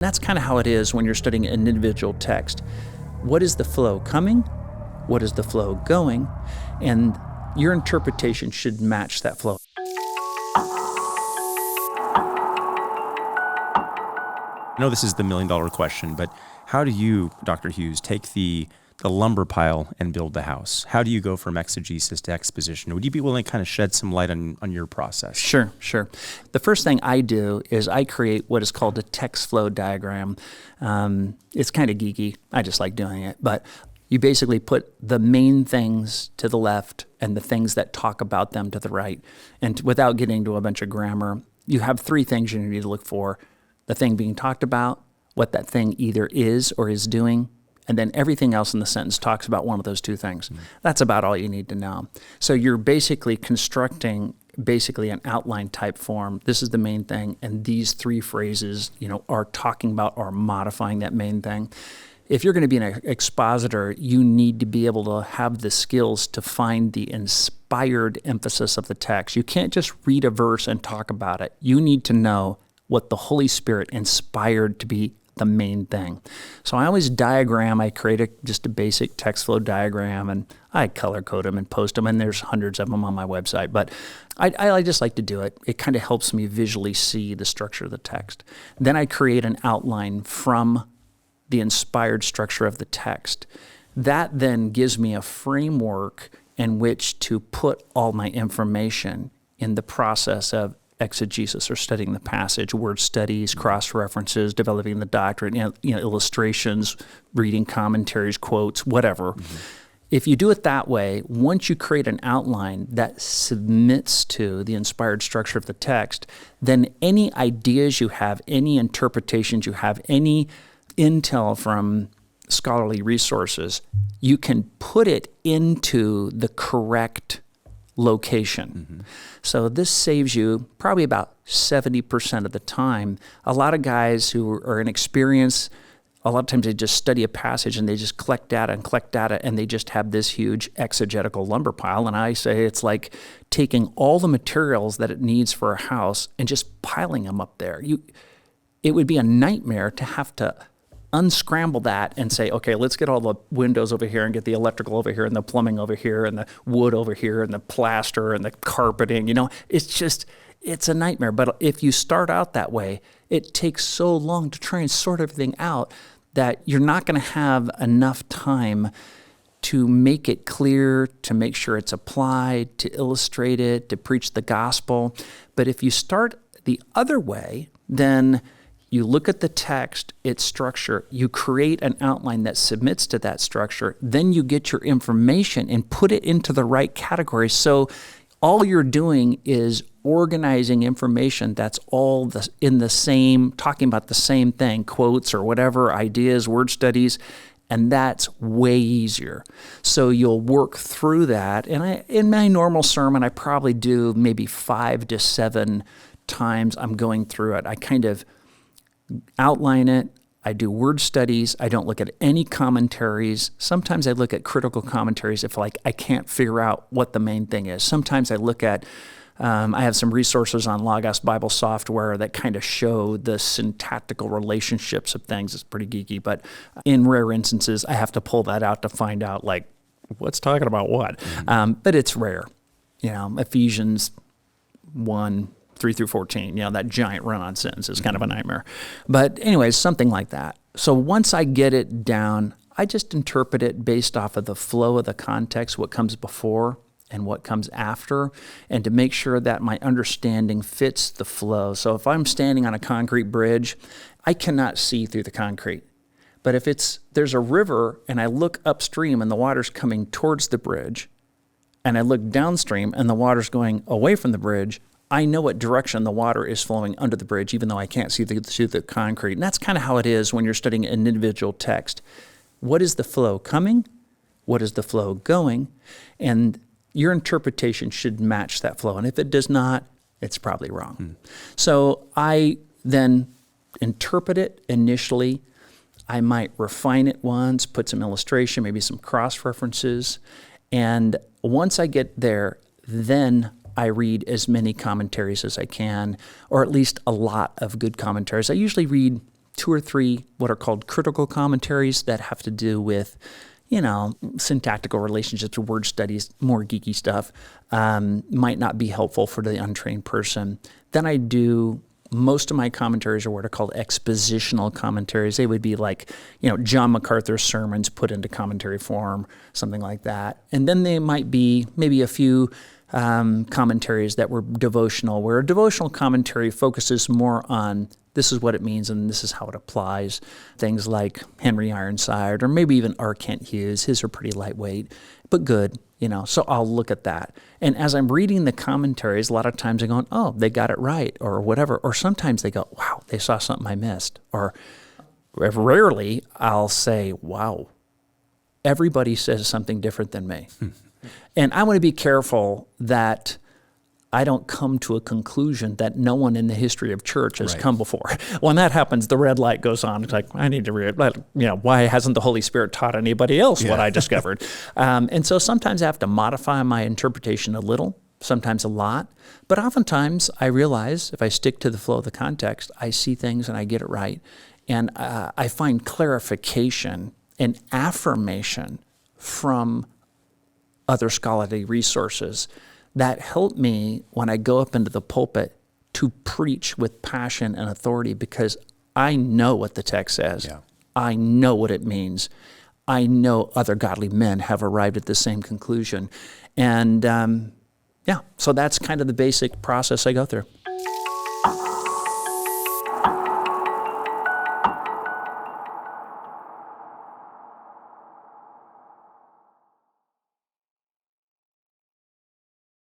That's kind of how it is when you're studying an individual text. What is the flow coming? What is the flow going? And your interpretation should match that flow. I know this is the million-dollar question, but how do you, Dr. Hughes, take the lumber pile and build the house? How do you go from exegesis to exposition? Would you be willing to kind of shed some light on your process? Sure. The first thing I do is I create what is called a text flow diagram. It's kind of geeky. I just like doing it. But you basically put the main things to the left and the things that talk about them to the right. And without getting into a bunch of grammar, you have three things you need to look for. The thing being talked about, what that thing either is or is doing, and then everything else in the sentence talks about one of those two things. Mm-hmm. That's about all you need to know. So you're basically constructing an outline type form. This is the main thing, and these three phrases, are talking about or modifying that main thing. If you're going to be an expositor, you need to be able to have the skills to find the inspired emphasis of the text. You can't just read a verse and talk about it. You need to know what the Holy Spirit inspired to be the main thing. So I always diagram. I create just a basic text flow diagram, and I color code them and post them, and there's hundreds of them on my website. But I just like to do it. It kind of helps me visually see the structure of the text. Then I create an outline from the inspired structure of the text. That then gives me a framework in which to put all my information in the process of exegesis, or studying the passage, word studies, cross-references, developing the doctrine, illustrations, reading commentaries, quotes, whatever. Mm-hmm. If you do it that way, once you create an outline that submits to the inspired structure of the text, then any ideas you have, any interpretations you have, any intel from scholarly resources, you can put it into the correct location. Mm-hmm. So this saves you probably about 70% of the time. A lot of guys who are inexperienced, a lot of times they just study a passage and they just collect data, and they just have this huge exegetical lumber pile. And I say it's like taking all the materials that it needs for a house and just piling them up there. It would be a nightmare to have to unscramble that and say, okay, let's get all the windows over here and get the electrical over here and the plumbing over here and the wood over here and the plaster and the carpeting. It's a nightmare. But if you start out that way, it takes so long to try and sort everything out that you're not going to have enough time to make it clear, to make sure it's applied, to illustrate it, to preach the gospel. But if you start the other way, then you look at the text, its structure, you create an outline that submits to that structure, then you get your information and put it into the right category. So all you're doing is organizing information that's all in the same, talking about the same thing, quotes or whatever, ideas, word studies, and that's way easier. So you'll work through that. And in my normal sermon, I probably do maybe 5 to 7 times I'm going through it. I kind of outline it. I do word studies. I don't look at any commentaries. Sometimes I look at critical commentaries if I can't figure out what the main thing is. Sometimes I look at, I have some resources on Logos Bible software that kind of show the syntactical relationships of things. It's pretty geeky, but in rare instances, I have to pull that out to find out what's talking about what. Mm-hmm. But it's rare. Ephesians 1, 3 through 14, that giant run-on sentence is kind of a nightmare. But anyways, something like that. So once I get it down, I just interpret it based off of the flow of the context, what comes before and what comes after, and to make sure that my understanding fits the flow. So if I'm standing on a concrete bridge, I cannot see through the concrete. But if there's a river and I look upstream and the water's coming towards the bridge, and I look downstream and the water's going away from the bridge, I know what direction the water is flowing under the bridge, even though I can't see through the concrete. And that's kind of how it is when you're studying an individual text. What is the flow coming? What is the flow going? And your interpretation should match that flow. And if it does not, it's probably wrong. So I then interpret it initially. I might refine it once, put some illustration, maybe some cross-references. And once I get there, then I read as many commentaries as I can, or at least a lot of good commentaries. I usually read 2 or 3 what are called critical commentaries that have to do with, syntactical relationships or word studies, more geeky stuff, might not be helpful for the untrained person. Then I do most of my commentaries are what are called expositional commentaries. They would be like, John MacArthur's sermons put into commentary form, something like that. And then they might be maybe a few commentaries that were devotional, where a devotional commentary focuses more on this is what it means and this is how it applies. Things like Henry Ironside or maybe even R. Kent Hughes. His are pretty lightweight, but good. So I'll look at that. And as I'm reading the commentaries, a lot of times I'm going, oh, they got it right, or whatever. Or sometimes they go, wow, they saw something I missed. Or rarely I'll say, wow, everybody says something different than me. And I want to be careful that I don't come to a conclusion that no one in the history of church has come before. When that happens, the red light goes on. It's like, I need to read, why hasn't the Holy Spirit taught anybody else what I discovered? And so sometimes I have to modify my interpretation a little, sometimes a lot. But oftentimes I realize if I stick to the flow of the context, I see things and I get it right. And I find clarification and affirmation from other scholarly resources that help me when I go up into the pulpit to preach with passion and authority, because I know what the text says. Yeah. I know what it means. I know other godly men have arrived at the same conclusion. And so that's kind of the basic process I go through.